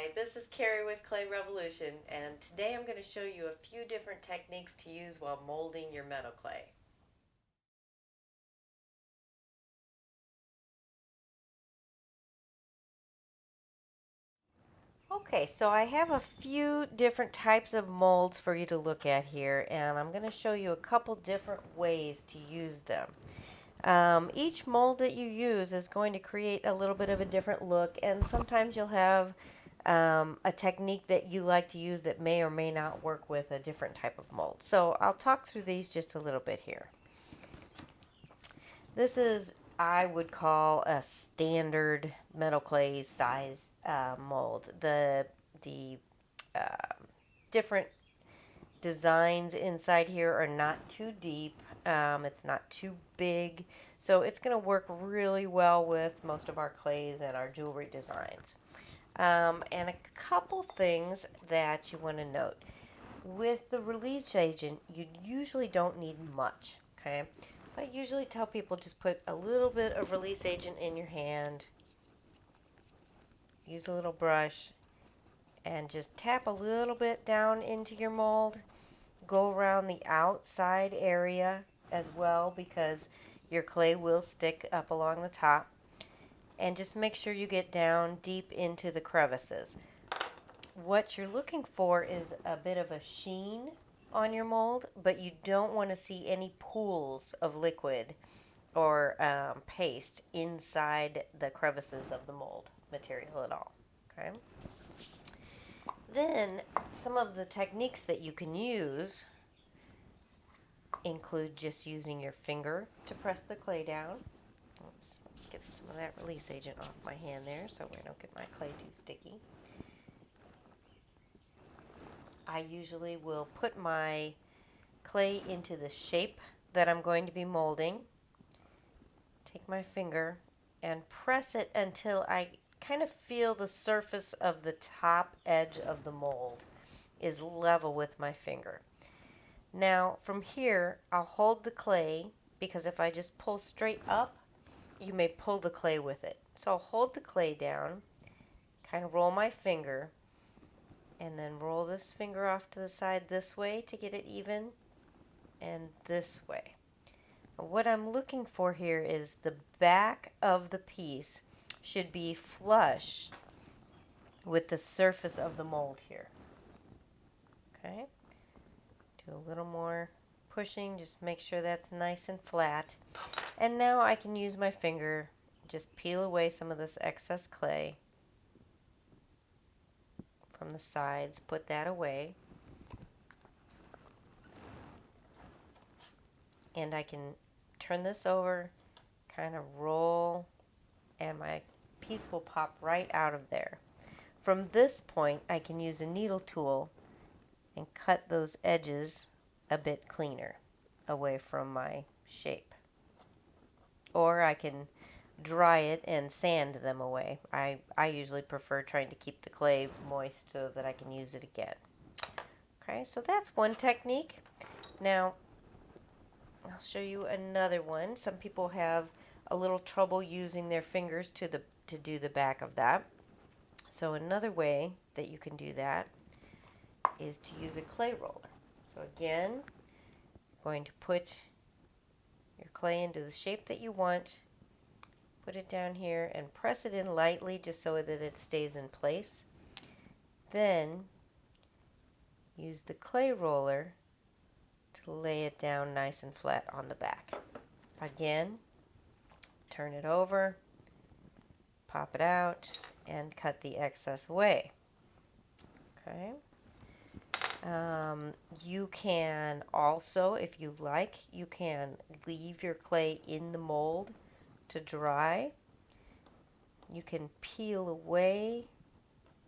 Hi, this is Carrie with Clay Revolution, and today I'm going to show you a few different techniques to use while molding your metal clay. Okay, so I have a few different types of molds for you to look at here, and I'm going to show you a couple different ways to use them. Each mold that you use is going to create a little bit of a different look, and sometimes you'll have a technique that you like to use that may or may not work with a different type of mold. So I'll talk through these just a little bit here. This is, I would call, a standard metal clay size mold. The uh, different designs inside here are not too deep. It's not too big, so it's going to work really well with most of our clays and our jewelry designs. And a couple things that you want to note. With the release agent, you usually don't need much, okay? So I usually tell people just put a little bit of release agent in your hand, use a little brush, and just tap a little bit down into your mold. Go around the outside area as well because your clay will stick up along the top. And just make sure you get down deep into the crevices. What you're looking for is a bit of a sheen on your mold, but you don't want to see any pools of liquid or paste inside the crevices of the mold material at all. Okay. Then some of the techniques that you can use include just using your finger to press the clay down. Oops, let's get some of that release agent off my hand there so I don't get my clay too sticky. I usually will put my clay into the shape that I'm going to be molding. Take my finger and press it until I kind of feel the surface of the top edge of the mold is level with my finger. Now from here I'll hold the clay because if I just pull straight up, you may pull the clay with it. So I'll hold the clay down, kind of roll my finger, and then roll this finger off to the side this way to get it even, and this way. What I'm looking for here is the back of the piece should be flush with the surface of the mold here. Okay, do a little more pushing, just make sure that's nice and flat. And now I can use my finger, just peel away some of this excess clay from the sides, put that away. And I can turn this over, kind of roll, and my piece will pop right out of there. From this point, I can use a needle tool and cut those edges a bit cleaner away from my shape. Or I can dry it and sand them away. I usually prefer trying to keep the clay moist so that I can use it again. Okay, so that's one technique. Now, I'll show you another one. Some people have a little trouble using their fingers to do the back of that. So another way that you can do that is to use a clay roller. So again, you're going to put your clay into the shape that you want, put it down here and press it in lightly just so that it stays in place. Then use the clay roller to lay it down nice and flat on the back. Again, turn it over, pop it out, and cut the excess away. Okay. You can also, if you like, you can leave your clay in the mold to dry. You can peel away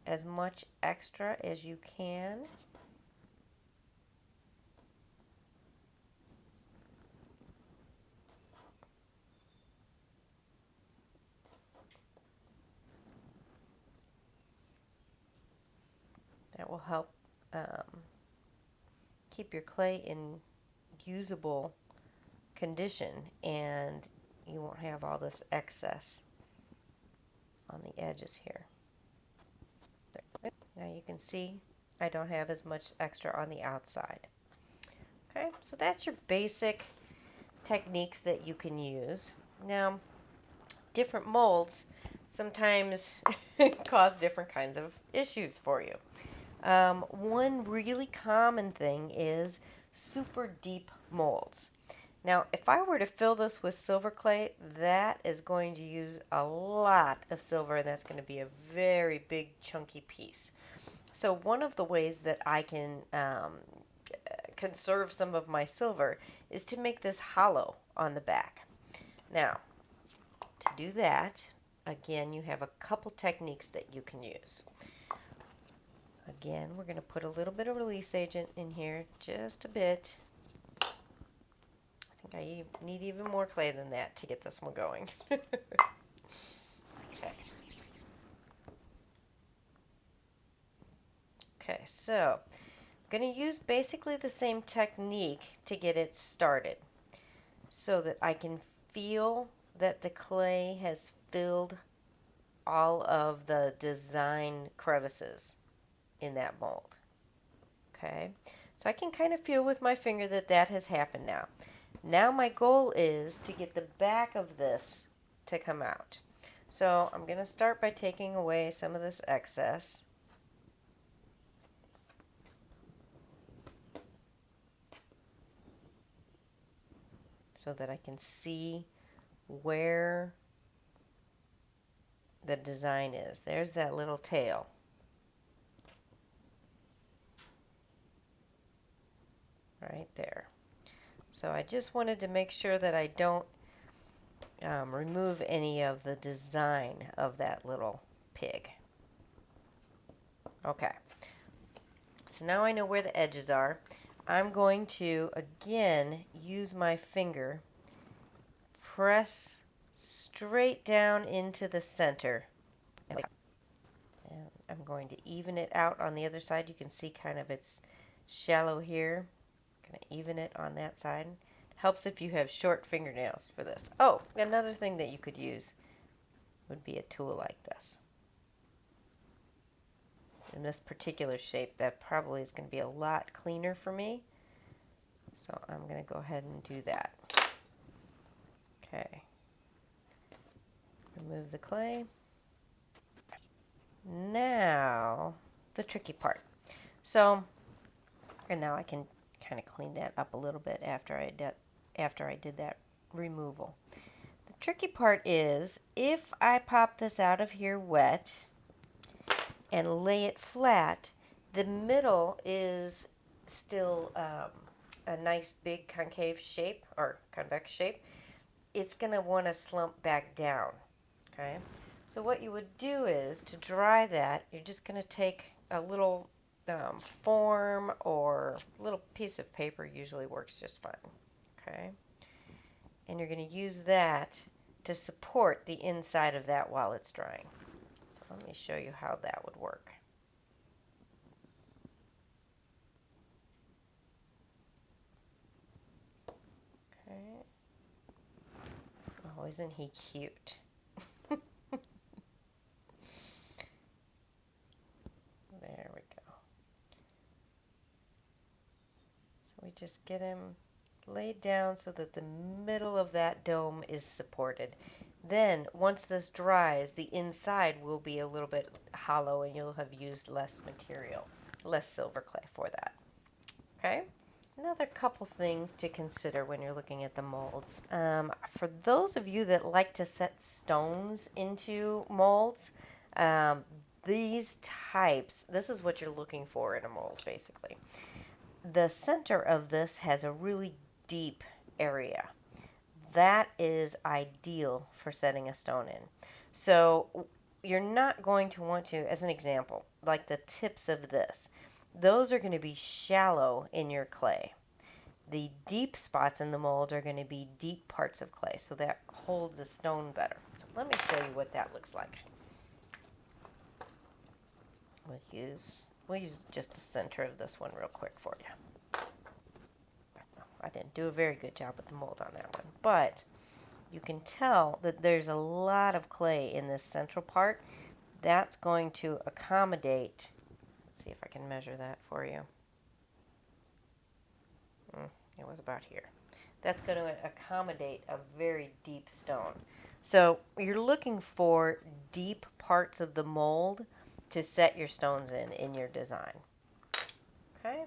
as much extra as you can. That will help keep your clay in usable condition, and you won't have all this excess on the edges here. There. you can see I don't have as much extra on the outside. Okay, so that's your basic techniques that you can use. Now, different molds sometimes cause different kinds of issues for you. One really common thing is super deep molds. Now, if I were to fill this with silver clay, that is going to use a lot of silver, and that's going to be a very big, chunky piece. So one of the ways that I can conserve some of my silver is to make this hollow on the back. Now, to do that, again, you have a couple techniques that you can use. Again, we're going to put a little bit of release agent in here, just a bit. I think I need even more clay than that to get this one going. Okay. Okay, so I'm going to use basically the same technique to get it started so that I can feel that the clay has filled all of the design crevices in that mold. Okay, so I can kind of feel with my finger that that has happened now. Now my goal is to get the back of this to come out. So I'm going to start by taking away some of this excess. So that I can see where the design is. There's that little tail. Right there. So I just wanted to make sure that I don't remove any of the design of that little pig. Okay. So now I know where the edges are. I'm going to, again, use my finger, press straight down into the center. And I'm going to even it out on the other side. You can see kind of it's shallow here. I'm going to even it on that side. Helps if you have short fingernails for this. Oh, another thing that you could use would be a tool like this. In this particular shape, that probably is going to be a lot cleaner for me. So I'm going to go ahead and do that. Okay. Remove the clay. Now, the tricky part. So, and now I can kind of clean that up a little bit after I did that removal. The tricky part is if I pop this out of here wet and lay it flat, the middle is still a nice big concave shape or convex shape. It's going to want to slump back down. Okay, so what you would do is to dry that, you're just going to take a little form or a little piece of paper, usually works just fine. Okay, and you're going to use that to support the inside of that while it's drying. So let me show you how that would work. Okay. Oh, isn't he cute? There we go. So we just get him laid down so that the middle of that dome is supported. Then, once this dries, the inside will be a little bit hollow and you'll have used less material, less silver clay for that. Okay? Another couple things to consider when you're looking at the molds. For those of you that like to set stones into molds, these types, this is what you're looking for in a mold, basically. The center of this has a really deep area. That is ideal for setting a stone in. So you're not going to want to, as an example, like the tips of this, those are going to be shallow in your clay. The deep spots in the mold are going to be deep parts of clay, so that holds a stone better. So let me show you what that looks like. We'll use just the center of this one real quick for you. I didn't do a very good job with the mold on that one, but you can tell that there's a lot of clay in this central part. That's going to accommodate Let's see if I can measure that for you. It was about here. That's going to accommodate a very deep stone. So you're looking for deep parts of the mold to set your stones in your design. Okay?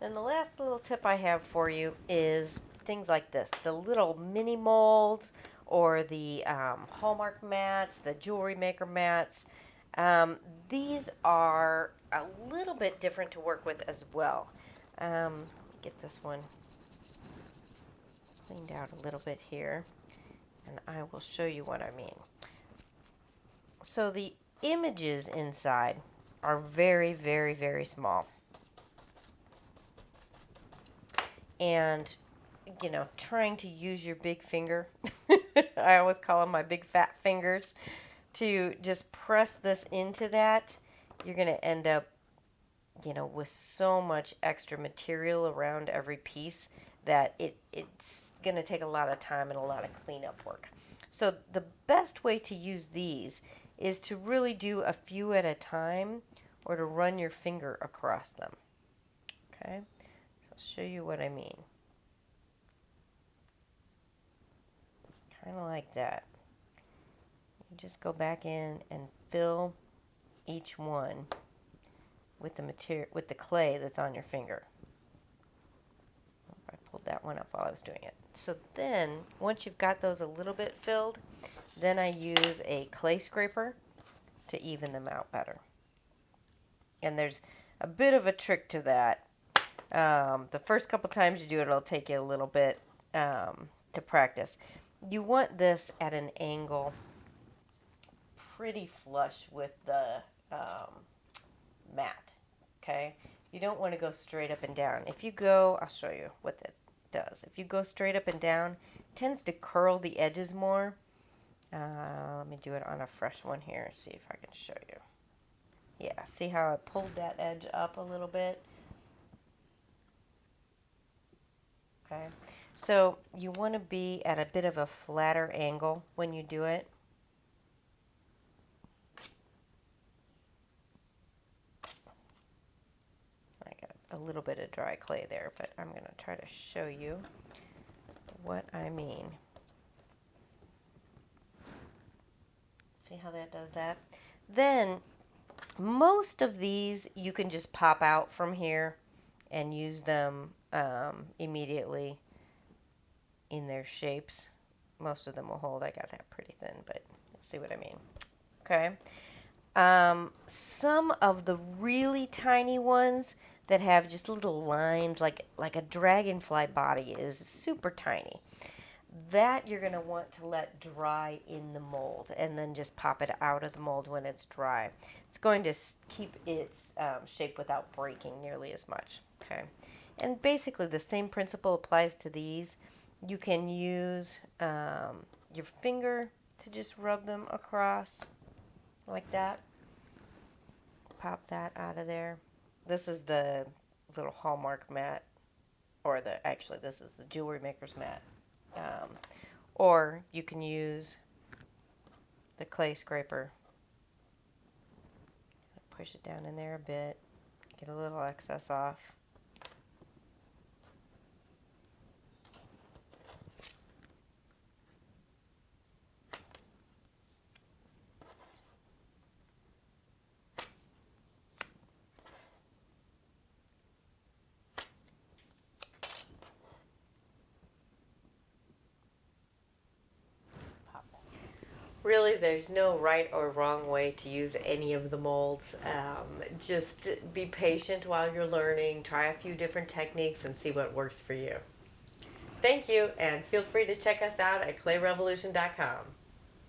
And the last little tip I have for you is things like this. The little mini molds or the Hallmark mats, the jewelry maker mats. These are a little bit different to work with as well. Let me get this one cleaned out a little bit here, and I will show you what I mean. So the images inside are very, very, very small. And, trying to use your big finger, I always call them my big fat fingers, to just press this into that, you're going to end up, with so much extra material around every piece that it's going to take a lot of time and a lot of cleanup work. So the best way to use these is to really do a few at a time or to run your finger across them. Okay, so I'll show you what I mean. Kind of like that. You just go back in and fill each one with the material, with the clay that's on your finger. I pulled that one up while I was doing it. So then, once you've got those a little bit filled, then I use a clay scraper to even them out better. And there's a bit of a trick to that. The first couple times you do it, it'll take you a little bit to practice. You want this at an angle pretty flush with the mat, okay? You don't want to go straight up and down. If you go, I'll show you what that does. If you go straight up and down, it tends to curl the edges more. Let me do it on a fresh one here, see if I can show you. Yeah, see how I pulled that edge up a little bit? Okay, so you want to be at a bit of a flatter angle when you do it. I got a little bit of dry clay there, but I'm going to try to show you what I mean. See how that does that? Then, most of these you can just pop out from here and use them immediately in their shapes. Most of them will hold. I got that pretty thin, but you'll see what I mean. Okay. Some of the really tiny ones that have just little lines, like a dragonfly body, is super tiny. That you're going to want to let dry in the mold and then just pop it out of the mold when it's dry. It's going to keep its shape without breaking nearly as much. Okay, and basically the same principle applies to these. You can use your finger to just rub them across like that. Pop that out of there. This is the little Hallmark mat, or actually this is the jewelry maker's mat. Or you can use the clay scraper. Push it down in there a bit, get a little excess off. Really, there's no right or wrong way to use any of the molds. Just be patient while you're learning. Try a few different techniques and see what works for you. Thank you, and feel free to check us out at clayrevolution.com.